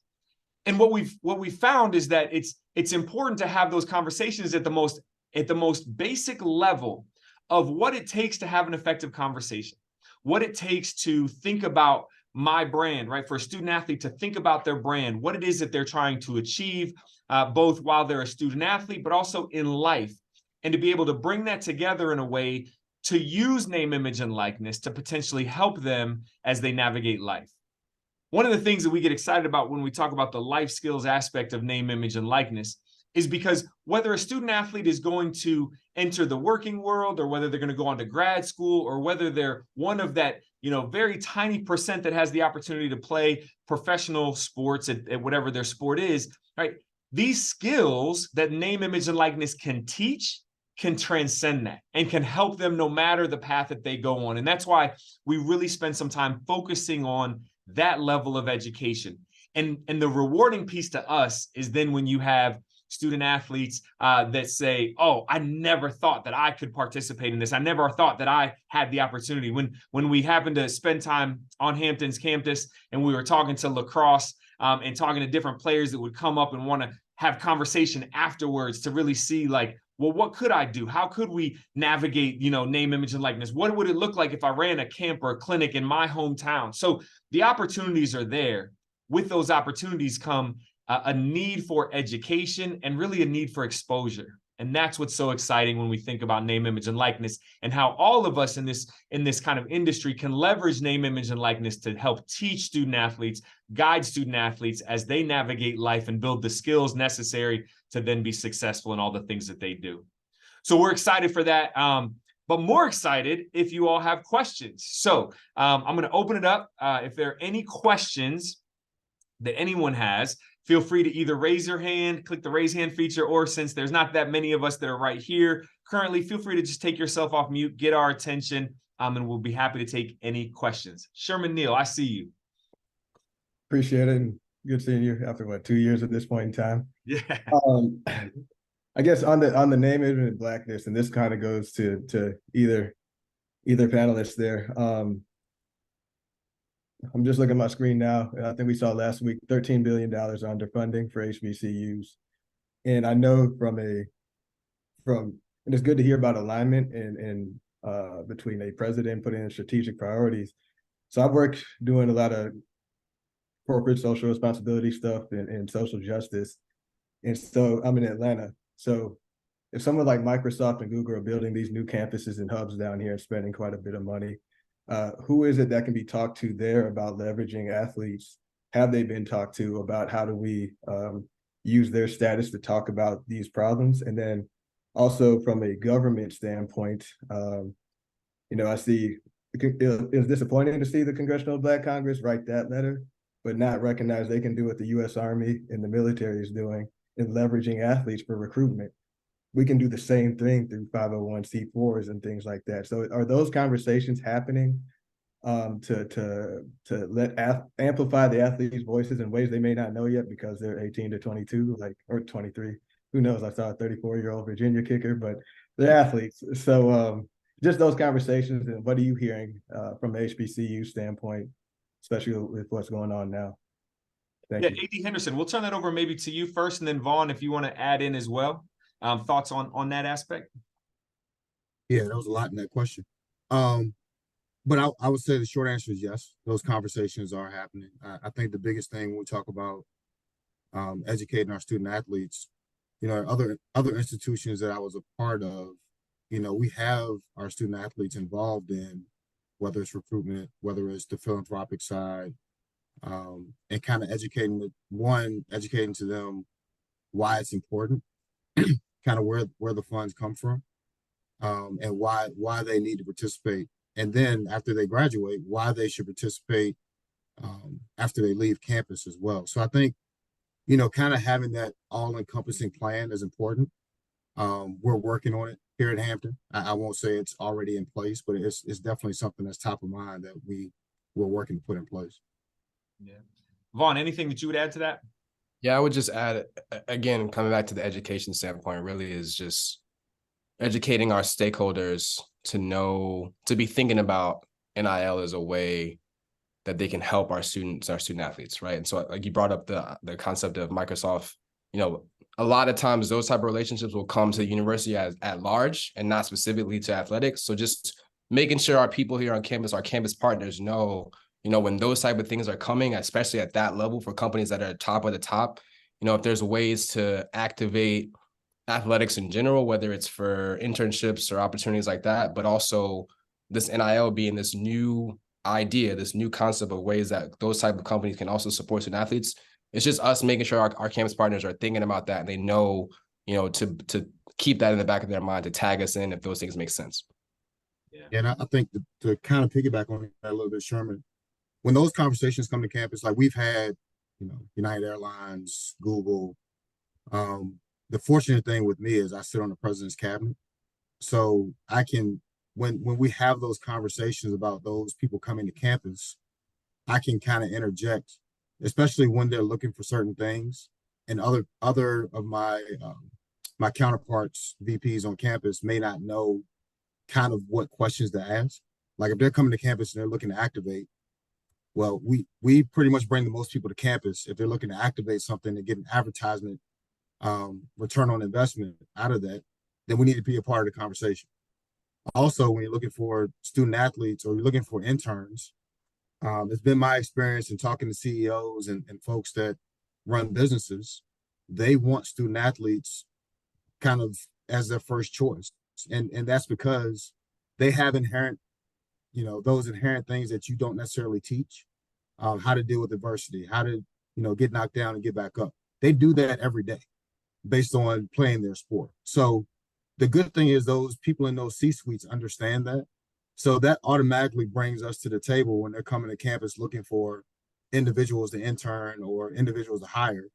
And what we've found is that it's important to have those conversations at the most basic level of what it takes to have an effective conversation, what it takes to think about my brand, right? For a student athlete to think about their brand, what it is that they're trying to achieve, both while they're a student athlete, but also in life, and to be able to bring that together in a way to use name, image, and likeness to potentially help them as they navigate life. One of the things that we get excited about when we talk about the life skills aspect of name, image, and likeness is because whether a student athlete is going to enter the working world, or whether they're going to go on to grad school, or whether they're one of that, very tiny percent that has the opportunity to play professional sports at whatever their sport is, right? These skills that name, image, and likeness can teach can transcend that and can help them no matter the path that they go on. And that's why we really spend some time focusing on that level of education. And the rewarding piece to us is then when you have student athletes that say, oh, I never thought that I could participate in this. I never thought that I had the opportunity. When we happened to spend time on Hampton's campus and we were talking to lacrosse and talking to different players that would come up and want to have conversation afterwards to really see like, well, what could I do? How could we navigate, name, image, and likeness? What would it look like if I ran a camp or a clinic in my hometown? So the opportunities are there. With those opportunities come a need for education and really a need for exposure. And that's what's so exciting when we think about name, image, and likeness, and how all of us in this kind of industry can leverage name, image, and likeness to help teach student athletes, guide student athletes as they navigate life and build the skills necessary to then be successful in all the things that they do. So we're excited for that. But more excited if you all have questions. So I'm going to open it up. If there are any questions that anyone has, feel free to either raise your hand, click the raise hand feature, or since there's not that many of us that are right here currently, feel free to just take yourself off mute, get our attention, and we'll be happy to take any questions. Sherman Neal, I see you. Appreciate it. And good seeing you after 2 years at this point in time. Yeah. I guess on the name, image, and blackness, and this kind of goes to either panelist there. I'm just looking at my screen now, and I think we saw last week $13 billion underfunding for HBCUs. And I know and it's good to hear about alignment and between a president putting in strategic priorities. So I've worked doing a lot of corporate social responsibility stuff and social justice. And so I'm in Atlanta. So if someone like Microsoft and Google are building these new campuses and hubs down here and spending quite a bit of money, who is it that can be talked to there about leveraging athletes? Have they been talked to about how do we use their status to talk about these problems? And then also from a government standpoint, I see it was disappointing to see the Congressional Black Congress write that letter, but not recognize they can do what the U.S. Army and the military is doing in leveraging athletes for recruitment. We can do the same thing through 501c4s and things like that. So are those conversations happening to amplify the athletes' voices in ways they may not know yet because they're 18 to 22, or 23? Who knows? I saw a 34-year-old Virginia kicker, but they're athletes. So just those conversations, and what are you hearing from the HBCU standpoint, especially with what's going on now? Thank you. AD Henderson, we'll turn that over maybe to you first, and then Vaughan, if you want to add in as well. Thoughts on that aspect? Yeah, there was a lot in that question. But I would say the short answer is yes. Those conversations are happening. I think the biggest thing when we talk about educating our student athletes, other institutions that I was a part of, we have our student athletes involved in whether it's recruitment, whether it's the philanthropic side, and kind of educating to them why it's important, kind of where the funds come from, and why they need to participate. And then after they graduate, why they should participate after they leave campus as well. So I think, kind of having that all-encompassing plan is important. We're working on it here at Hampton. I won't say it's already in place, but it's definitely something that's top of mind that we're working to put in place. Yeah. Vaughan, anything that you would add to that? Yeah, I would just add, again, coming back to the education standpoint, really is just educating our stakeholders to be thinking about NIL as a way that they can help our student athletes, right? And so like you brought up the concept of Microsoft, a lot of times those type of relationships will come to the university at large and not specifically to athletics. So just making sure our people here on campus, our campus partners know when those type of things are coming, especially at that level for companies that are top of the top, if there's ways to activate athletics in general, whether it's for internships or opportunities like that, but also this NIL being this new idea, this new concept of ways that those type of companies can also support student athletes. It's just us making sure our campus partners are thinking about that and they know, to keep that in the back of their mind to tag us in if those things make sense. Yeah. And I think to kind of piggyback on that a little bit, Sherman, when those conversations come to campus, like we've had, United Airlines, Google. The fortunate thing with me is I sit on the president's cabinet. So I can, when we have those conversations about those people coming to campus, I can kind of interject, especially when they're looking for certain things. And other of my my counterparts, VPs on campus, may not know kind of what questions to ask. Like if they're coming to campus and they're looking to activate, well, we pretty much bring the most people to campus. If they're looking to activate something and get an advertisement return on investment out of that, then we need to be a part of the conversation. Also, when you're looking for student athletes or you're looking for interns, it's been my experience in talking to CEOs and folks that run businesses, they want student athletes kind of as their first choice. And that's because they have inherent, those inherent things that you don't necessarily teach, how to deal with adversity, how to, get knocked down and get back up. They do that every day based on playing their sport. So the good thing is those people in those C-suites understand that. So that automatically brings us to the table when they're coming to campus looking for individuals to intern or individuals to hire.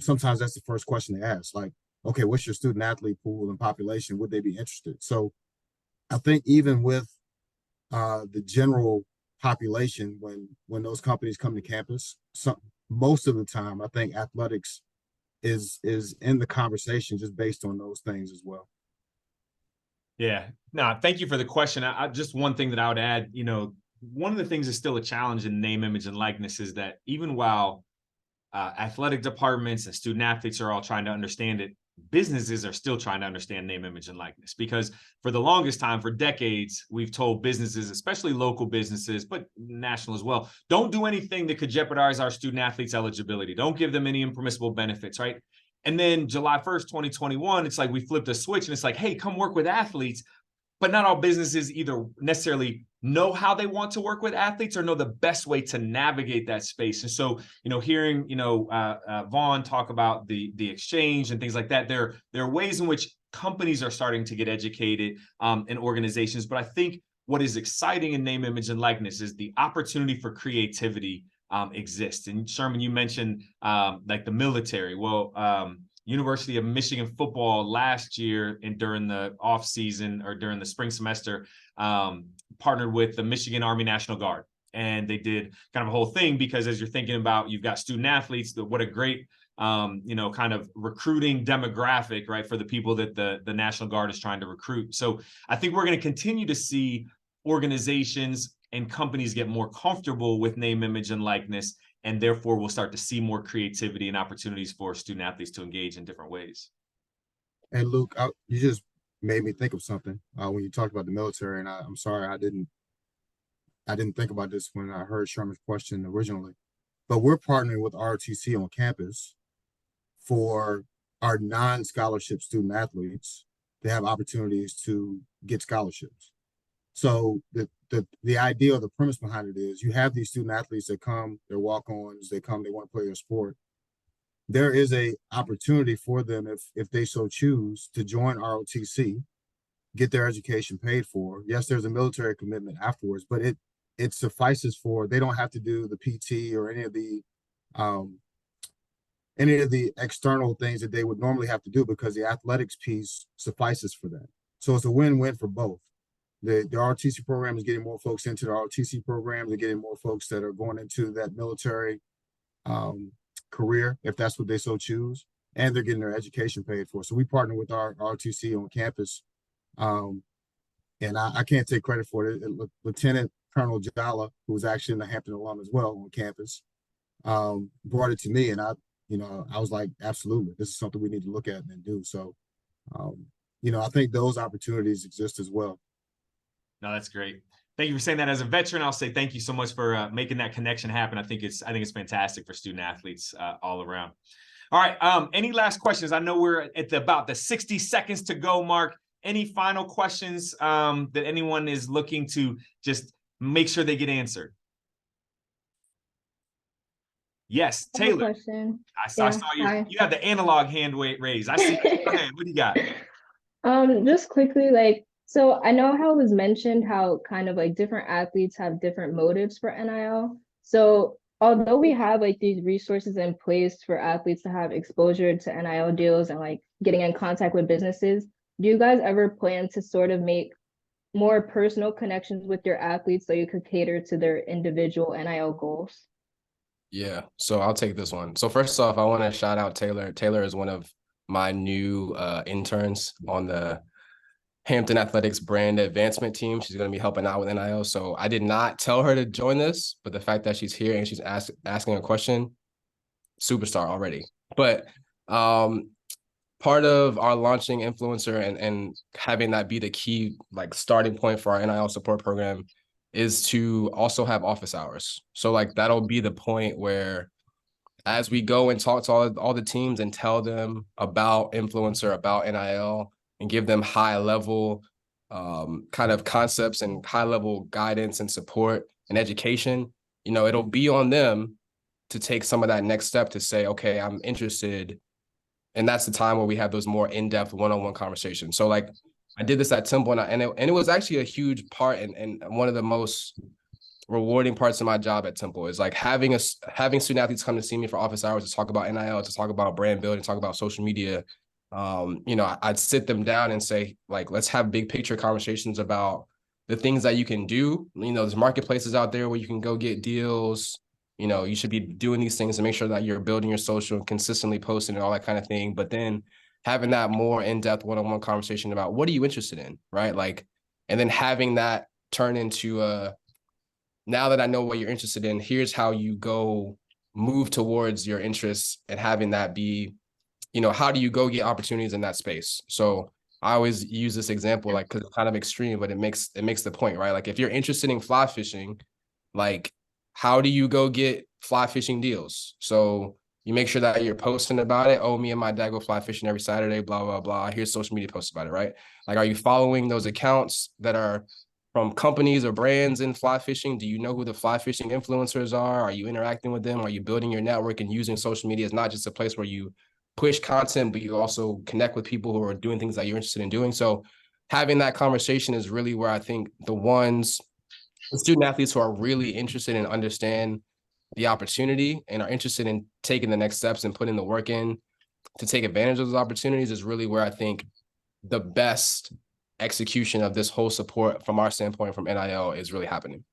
Sometimes that's the first question they ask, like, okay, what's your student athlete pool and population? Would they be interested? So I think even with the general population, when those companies come to campus, most of the time, I think athletics is in the conversation just based on those things as well. Yeah, no, thank you for the question. I just one thing that I would add, one of the things that's still a challenge in name, image, and likeness is that even while athletic departments and student athletes are all trying to understand it, businesses are still trying to understand name, image, and likeness, because for the longest time, for decades, we've told businesses, especially local businesses, but national as well, don't do anything that could jeopardize our student athletes' eligibility. Don't give them any impermissible benefits, right? And then July 1st, 2021, it's like we flipped a switch and it's like, hey, come work with athletes. But not all businesses either necessarily know how they want to work with athletes or know the best way to navigate that space. And so, hearing, Vaughan talk about the exchange and things like that, there are ways in which companies are starting to get educated in organizations. But I think what is exciting in name, image, and likeness is the opportunity for creativity exists. And Sherman, you mentioned like the military. Well, University of Michigan football last year and during the off season or during the spring semester partnered with the Michigan Army National Guard. And they did kind of a whole thing because as you're thinking about, you've got student athletes, what a great, kind of recruiting demographic, right, for the people that the National Guard is trying to recruit. So I think we're going to continue to see organizations and companies get more comfortable with name, image, and likeness. And therefore, we'll start to see more creativity and opportunities for student athletes to engage in different ways. And Luke, you just made me think of something when you talked about the military. And I'm sorry, I didn't think about this when I heard Sherman's question originally. But we're partnering with ROTC on campus for our non-scholarship student athletes to have opportunities to get scholarships. So the idea or the premise behind it is you have these student athletes that come, they're walk-ons, they come, they want to play their sport. There is a opportunity for them, if they so choose, to join ROTC, get their education paid for. Yes, there's a military commitment afterwards, but it suffices for, they don't have to do the PT or any of the external things that they would normally have to do because the athletics piece suffices for that. So it's a win-win for both. The ROTC program is getting more folks into the ROTC program. They're getting more folks that are going into that military career, if that's what they so choose, and they're getting their education paid for. So we partner with our ROTC on campus. And I can't take credit for it. Lieutenant Colonel Jala, who was actually in the Hampton alum as well on campus, brought it to me. And I was like, absolutely, this is something we need to look at and do. So, I think those opportunities exist as well. No, that's great. Thank you for saying that. As a veteran, I'll say thank you so much for making that connection happen. I think it's fantastic for student athletes all around. All right. Any last questions? I know we're at about the 60 seconds to go mark. Any final questions that anyone is looking to just make sure they get answered? Yes, Taylor. Question. I saw you have the analog hand raised. I see. Go ahead. What do you got? Just quickly, like, so I know how it was mentioned how kind of like different athletes have different motives for NIL. So although we have like these resources in place for athletes to have exposure to NIL deals and like getting in contact with businesses, do you guys ever plan to sort of make more personal connections with your athletes so you could cater to their individual NIL goals? Yeah, so I'll take this one. So first off, I want to shout out Taylor. Taylor is one of my new interns on the Hampton Athletics brand advancement team. She's going to be helping out with NIL. So I did not tell her to join this, but the fact that she's here and she's asking a question, superstar already. But part of our launching influencer and having that be the key like starting point for our NIL support program is to also have office hours. So like that'll be the point where as we go and talk to all the teams and tell them about influencer, about NIL, and give them high level kind of concepts and high level guidance and support and education, you know, it'll be on them to take some of that next step to say, okay, I'm interested. And that's the time where we have those more in-depth one-on-one conversations. So like I did this at Temple and it was actually a huge part and one of the most rewarding parts of my job at Temple is like having student athletes come to see me for office hours to talk about NIL, to talk about brand building, talk about social media. You know, I'd sit them down and say, like, let's have big picture conversations about the things that you can do. You know, there's marketplaces out there where you can go get deals. You know, you should be doing these things to make sure that you're building your social and consistently posting and all that kind of thing. But then having that more in-depth one-on-one conversation about what are you interested in, right? Like, and then having that turn into now that I know what you're interested in, here's how you go move towards your interests and having that be, you know, how do you go get opportunities in that space? So I always use this example, like, cause it's kind of extreme, but it makes the point, right? Like if you're interested in fly fishing, like how do you go get fly fishing deals? So you make sure that you're posting about it. Oh, me and my dad go fly fishing every Saturday, blah, blah, blah. Here's social media posts about it, right? Like, are you following those accounts that are from companies or brands in fly fishing? Do you know who the fly fishing influencers are? Are you interacting with them? Are you building your network and using social media as not just a place where you push content, but you also connect with people who are doing things that you're interested in doing? So having that conversation is really where I think the student athletes who are really interested in understand the opportunity and are interested in taking the next steps and putting the work in to take advantage of those opportunities is really where I think the best execution of this whole support from our standpoint from NIL is really happening.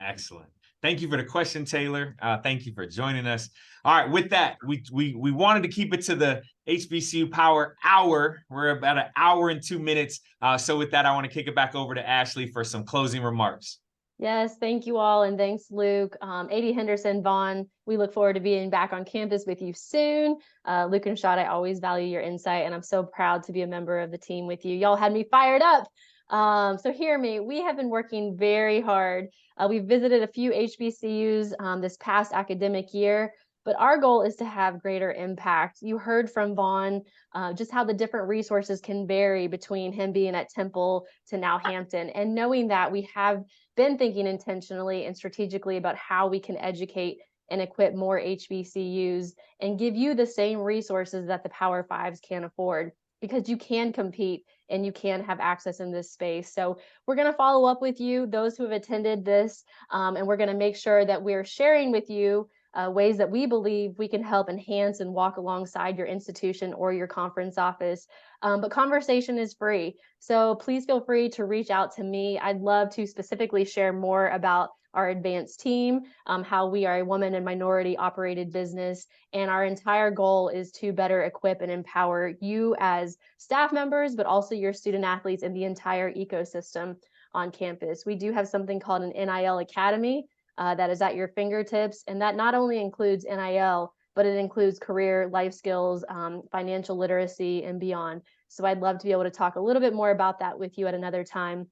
Excellent. Thank you for the question, Taylor. Thank you for joining us. All right, with that, we wanted to keep it to the HBCU Power Hour. We're about an hour and 2 minutes. So with that, I want to kick it back over to Ashley for some closing remarks. Yes, thank you all. And thanks, Luke. AD Henderson, Vaughan, we look forward to being back on campus with you soon. Luke and Rashad, I always value your insight, and I'm so proud to be a member of the team with you. Y'all had me fired up. So hear me, we have been working very hard. We've visited a few HBCUs this past academic year, but our goal is to have greater impact. You heard from Vaughan just how the different resources can vary between him being at Temple to now Hampton, and knowing that we have been thinking intentionally and strategically about how we can educate and equip more HBCUs and give you the same resources that the Power Fives can't afford, because you can compete and you can have access in this space. So we're going to follow up with you, those who have attended this, and we're going to make sure that we're sharing with you ways that we believe we can help enhance and walk alongside your institution or your conference office. But conversation is free. So please feel free to reach out to me. I'd love to specifically share more about our advanced team, how we are a woman and minority operated business. And our entire goal is to better equip and empower you as staff members, but also your student athletes and the entire ecosystem on campus. We do have something called an NIL Academy that is at your fingertips. And that not only includes NIL, but it includes career, life skills, financial literacy, and beyond. So I'd love to be able to talk a little bit more about that with you at another time.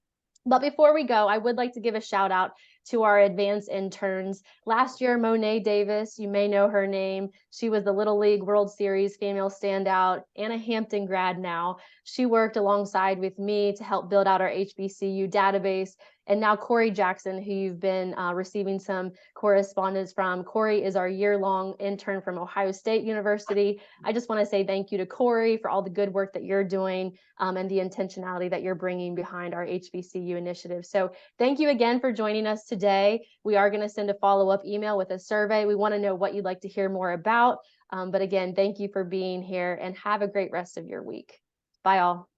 But before we go, I would like to give a shout out to our advanced interns. Last year, Monet Davis, you may know her name. She was the Little League World Series female standout and a Hampton grad now. She worked alongside with me to help build out our HBCU database. And now Corey Jackson, who you've been receiving some correspondence from. Corey is our year-long intern from Ohio State University. I just want to say thank you to Corey for all the good work that you're doing and the intentionality that you're bringing behind our HBCU initiative. So thank you again for joining us today. We are going to send a follow-up email with a survey. We want to know what you'd like to hear more about. But again, thank you for being here and have a great rest of your week. Bye all.